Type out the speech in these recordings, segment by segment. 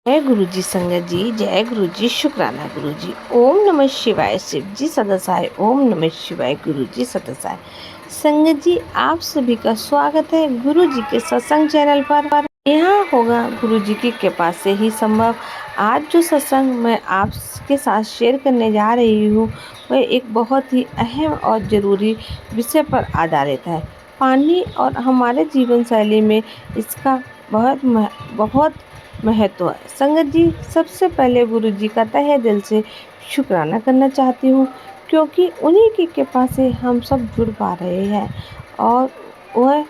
जय गुरु जी संगत जी, जय गुरु जी, शुक्राना गुरु जी। ओम नमः शिवाय, शिव जी सदासाय। ओम नमः शिवाय, गुरु जी सदासाय। संगत जी, आप सभी का स्वागत है गुरु जी के सत्संग चैनल पर। यहाँ होगा गुरु जी की कृपा से ही संभव। आज जो सत्संग मैं आपके साथ शेयर करने जा रही हूँ वह एक बहुत ही अहम और ज़रूरी विषय पर आधारित है। पानी और हमारे जीवन शैली में इसका बहुत महत्व है। संगत जी, सबसे पहले गुरु जी का तहे दिल से शुक्राना करना चाहती हूँ, क्योंकि उन्हीं की कृपा से हम सब जुड़ पा रहे हैं और वह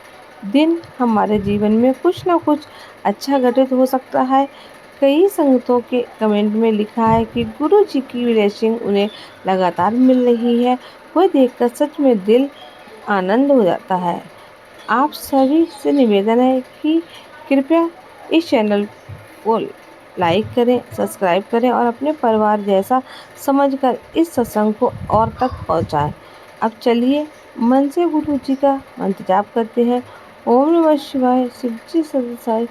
दिन हमारे जीवन में कुछ ना कुछ अच्छा घटित हो सकता है। कई संगतों के कमेंट में लिखा है कि गुरु जी की ब्लेसिंग उन्हें लगातार मिल रही है। वह देखकर सच में दिल आनंद हो जाता है। आप सभी से निवेदन है कि कृपया इस चैनल को लाइक करें, सब्सक्राइब करें और अपने परिवार जैसा समझकर इस सत्संग को और तक पहुंचाएं। अब चलिए मन से गुरु जी का मंत्र जाप करते हैं। ओम नमः शिवाय, शिव जी सदासाय।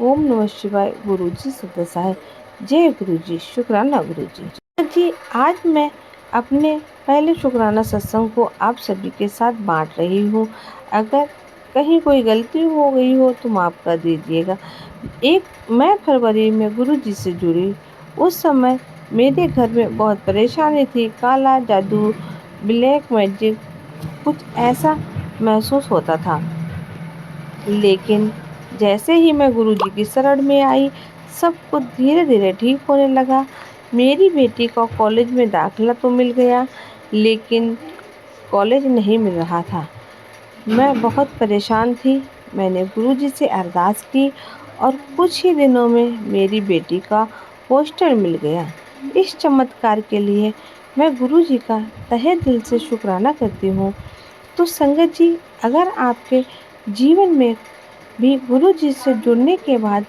ओम नमः शिवाय, गुरु जी सदासाय। जय गुरु जी, शुक्राना गुरु जी। आज मैं अपने पहले शुक्राना सत्संग को आप सभी के साथ बांट रही हूँ। अगर कहीं कोई गलती हो गई हो तो माफ़ कर दीजिएगा। मैं फरवरी में गुरु जी से जुड़ी। उस समय मेरे घर में बहुत परेशानी थी। काला जादू, ब्लैक मैजिक, कुछ ऐसा महसूस होता था। लेकिन जैसे ही मैं गुरु जी की शरण में आई, सब कुछ धीरे धीरे ठीक होने लगा। मेरी बेटी को कॉलेज में दाखिला तो मिल गया, लेकिन कॉलेज नहीं मिल रहा था। मैं बहुत परेशान थी। मैंने गुरुजी से अरदास की और कुछ ही दिनों में मेरी बेटी का हॉस्टल मिल गया। इस चमत्कार के लिए मैं गुरुजी का तहे दिल से शुक्राना करती हूँ। तो संगत जी, अगर आपके जीवन में भी गुरुजी से जुड़ने के बाद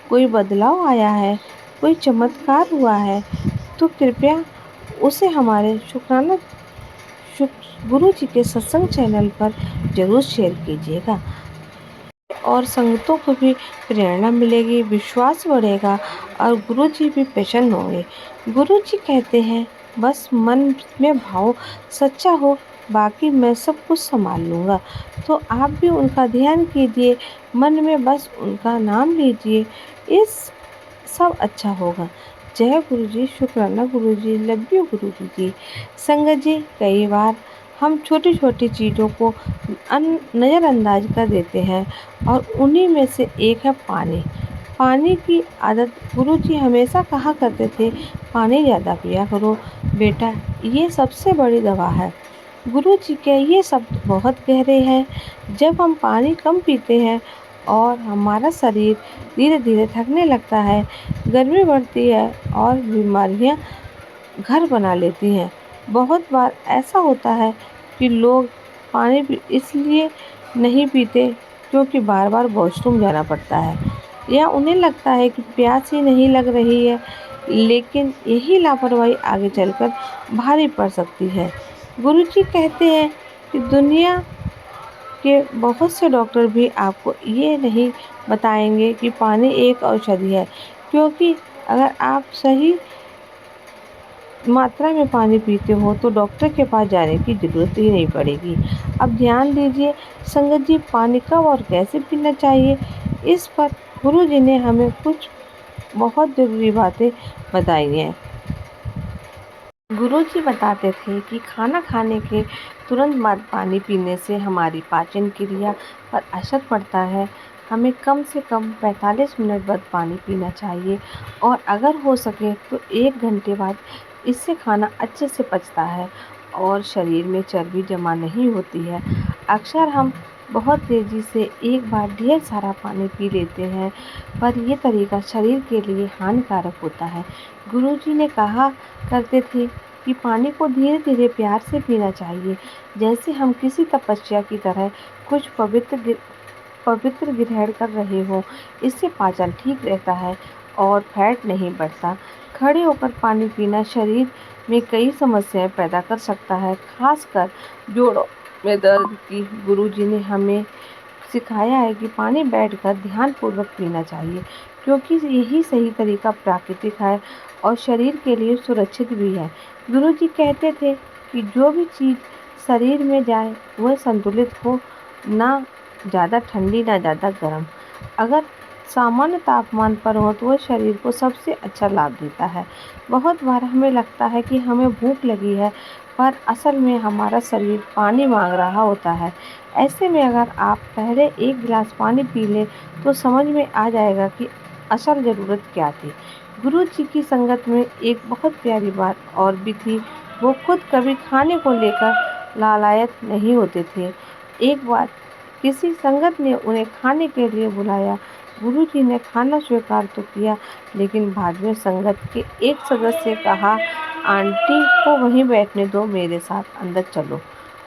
कोई बदलाव आया है, कोई चमत्कार हुआ है, तो कृपया उसे हमारे गुरु जी के सत्संग चैनल पर जरूर शेयर कीजिएगा और संगतों को भी प्रेरणा मिलेगी, विश्वास बढ़ेगा और गुरु जी भी प्रसन्न होंगे। गुरु जी कहते हैं, बस मन में भाव सच्चा हो, बाकी मैं सब कुछ संभाल लूँगा। तो आप भी उनका ध्यान कीजिए, मन में बस उनका नाम लीजिए, इस सब अच्छा होगा। जय गुरु जी, शुक्राना गुरु जी, लव यू गुरु जी। संगत जी, कई बार हम छोटी छोटी चीज़ों को नज़रअंदाज कर देते हैं और उन्हीं में से एक है पानी। पानी की आदत गुरुजी हमेशा कहा करते थे, पानी ज़्यादा पिया करो बेटा, ये सबसे बड़ी दवा है। गुरुजी के ये शब्द बहुत गहरे हैं। जब हम पानी कम पीते हैं और हमारा शरीर धीरे धीरे थकने लगता है, गर्मी बढ़ती है और बीमारियां घर बना लेती हैं। बहुत बार ऐसा होता है कि लोग इसलिए नहीं पीते क्योंकि बार बार वॉशरूम जाना पड़ता है या उन्हें लगता है कि प्यास ही नहीं लग रही है, लेकिन यही लापरवाही आगे चलकर भारी पड़ सकती है। गुरुजी कहते हैं कि दुनिया के बहुत से डॉक्टर भी आपको ये नहीं बताएंगे कि पानी एक औषधि है, क्योंकि अगर आप सही मात्रा में पानी पीते हो तो डॉक्टर के पास जाने की ज़रूरत ही नहीं पड़ेगी। अब ध्यान दीजिए संगत जी, पानी कब और कैसे पीना चाहिए, इस पर गुरु जी ने हमें कुछ बहुत ज़रूरी बातें बताई हैं। गुरु जी बताते थे कि खाना खाने के तुरंत बाद पानी पीने से हमारी पाचन क्रिया पर असर पड़ता है। हमें कम से कम 45 मिनट बाद पानी पीना चाहिए और अगर हो सके तो 1 घंटे बाद। इससे खाना अच्छे से पचता है और शरीर में चर्बी जमा नहीं होती है। अक्सर हम बहुत तेज़ी से एक बार ढेर सारा पानी पी लेते हैं, पर यह तरीका शरीर के लिए हानिकारक होता है। गुरुजी ने कहा करते थे कि पानी को धीरे धीरे प्यार से पीना चाहिए, जैसे हम किसी तपस्या की तरह कुछ पवित्र ग्रहण कर रहे हो। इससे पाचन ठीक रहता है और फैट नहीं बढ़ता। खड़े होकर पानी पीना शरीर में कई समस्याएं पैदा कर सकता है, खासकर जोड़ों में दर्द की। गुरुजी ने हमें सिखाया है कि पानी बैठकर ध्यानपूर्वक पीना चाहिए, क्योंकि यही सही तरीका प्राकृतिक है और शरीर के लिए सुरक्षित भी है। गुरुजी कहते थे कि जो भी चीज़ शरीर में जाए वह संतुलित हो, ना ज़्यादा ठंडी ना ज़्यादा गर्म। अगर सामान्य तापमान पर हो तो वह शरीर को सबसे अच्छा लाभ देता है। बहुत बार हमें लगता है कि हमें भूख लगी है, पर असल में हमारा शरीर पानी मांग रहा होता है। ऐसे में अगर आप पहले एक गिलास पानी पी लें तो समझ में आ जाएगा कि असल ज़रूरत क्या थी। गुरु जी की संगत में एक बहुत प्यारी बात और भी थी। वो खुद कभी खाने को लेकर लालायत नहीं होते थे। एक बार किसी संगत ने उन्हें खाने के लिए बुलाया। गुरु जी ने खाना स्वीकार तो किया, लेकिन बाद में संगत के एक सदस्य से कहा, आंटी को वहीं बैठने दो, मेरे साथ अंदर चलो।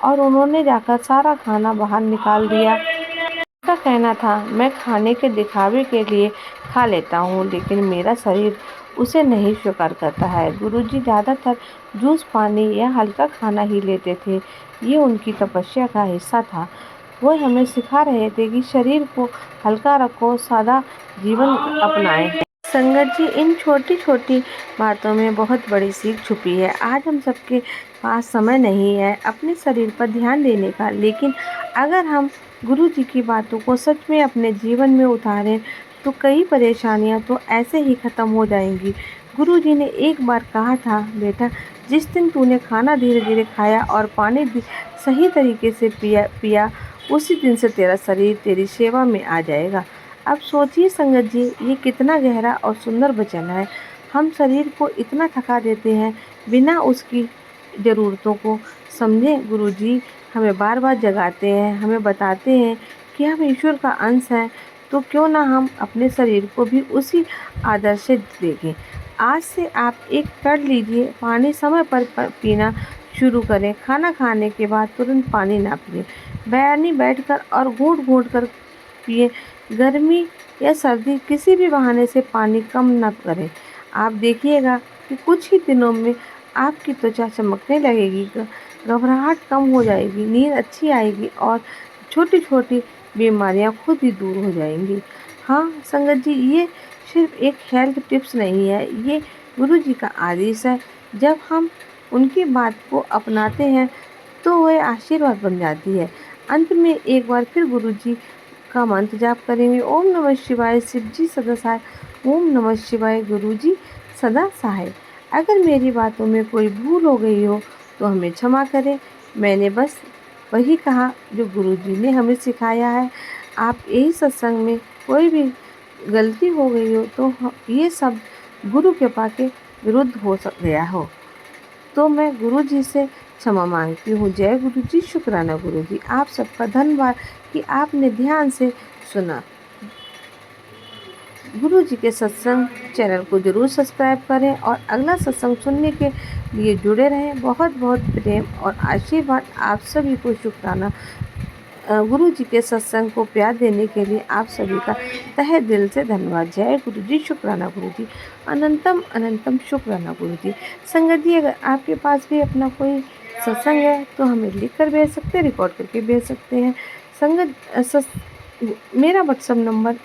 और उन्होंने जाकर सारा खाना बाहर निकाल दिया। उनका कहना था, मैं खाने के दिखावे के लिए खा लेता हूँ, लेकिन मेरा शरीर उसे नहीं स्वीकार करता है। गुरुजी ज़्यादातर जूस, पानी या हल्का खाना ही लेते थे। ये उनकी तपस्या का हिस्सा था। वो हमें सिखा रहे थे कि शरीर को हल्का रखो, सादा जीवन अपनाएं। संगत जी, इन छोटी छोटी बातों में बहुत बड़ी सीख छुपी है। आज हम सबके पास समय नहीं है अपने शरीर पर ध्यान देने का, लेकिन अगर हम गुरु जी की बातों को सच में अपने जीवन में उतारें तो कई परेशानियां तो ऐसे ही ख़त्म हो जाएंगी। गुरु जी ने एक बार कहा था, बेटा, जिस दिन तूने खाना धीरे धीरे खाया और पानी सही तरीके से पिया पिया उसी दिन से तेरा शरीर तेरी सेवा में आ जाएगा। अब सोचिए संगत जी, ये कितना गहरा और सुंदर वचन है। हम शरीर को इतना थका देते हैं बिना उसकी ज़रूरतों को समझे। गुरुजी हमें बार बार जगाते हैं, हमें बताते हैं कि हम ईश्वर का अंश हैं, तो क्यों ना हम अपने शरीर को भी उसी आदर से देखें। आज से आप एक कर लीजिए, पानी समय पर पीना शुरू करें। खाना खाने के बाद तुरंत पानी ना पिए, पानी बैठकर और घूंट घूंट कर पिए। गर्मी या सर्दी किसी भी बहाने से पानी कम न करें। आप देखिएगा कि कुछ ही दिनों में आपकी त्वचा चमकने लगेगी, घबराहट कम हो जाएगी, नींद अच्छी आएगी और छोटी छोटी बीमारियां खुद ही दूर हो जाएंगी। हाँ संगत जी, ये सिर्फ एक हेल्थ टिप्स नहीं है, ये गुरु जी का आदेश है। जब हम उनकी बात को अपनाते हैं तो वह आशीर्वाद बन जाती है। अंत में एक बार फिर गुरु जी का मंत्र जाप करेंगे, ओम नमः शिवाय, शिव जी सदा सहाय। ओम नमः शिवाय, गुरु जी सदा सहाय। अगर मेरी बातों में कोई भूल हो गई हो तो हमें क्षमा करें। मैंने बस वही कहा जो गुरु जी ने हमें सिखाया है। आप यही सत्संग में कोई भी गलती हो गई हो तो ये सब गुरु कृपा के विरुद्ध हो गया हो तो मैं गुरु जी से क्षमा मांगती हूँ। जय गुरु जी, शुक्राना गुरु जी। आप सबका धन्यवाद कि आपने ध्यान से सुना। गुरु जी के सत्संग चैनल को जरूर सब्सक्राइब करें और अगला सत्संग सुनने के लिए जुड़े रहें। बहुत बहुत प्रेम और आशीर्वाद आप सभी को, शुक्राना। गुरु जी के सत्संग को प्यार देने के लिए आप सभी का तहे दिल से धन्यवाद। जय गुरु जी, शुक्राना गुरु जी, अनंतम अनंतम शुक्राना गुरु जी। संगत जी, अगर आपके पास भी अपना कोई सत्संग है तो हमें लिख कर भेज सकते हैं, रिकॉर्ड करके भेज सकते हैं। मेरा व्हाट्सअप नंबर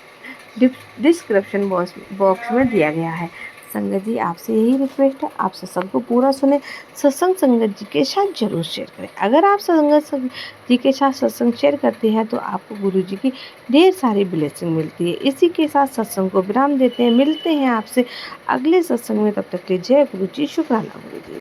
डिस्क्रिप्शन बॉक्स में दिया गया है। संगत जी, आपसे यही रिक्वेस्ट है, आप सत्संग को पूरा सुने, सत्संग संगत जी के साथ जरूर शेयर करें। अगर आप संगत जी के साथ सत्संग शेयर करते हैं तो आपको गुरु जी की ढेर सारी ब्लेसिंग मिलती है। इसी के साथ सत्संग को विराम देते हैं, मिलते हैं आपसे अगले सत्संग में। तब तक के जय गुरु जी, शुक्राना गुरु जी।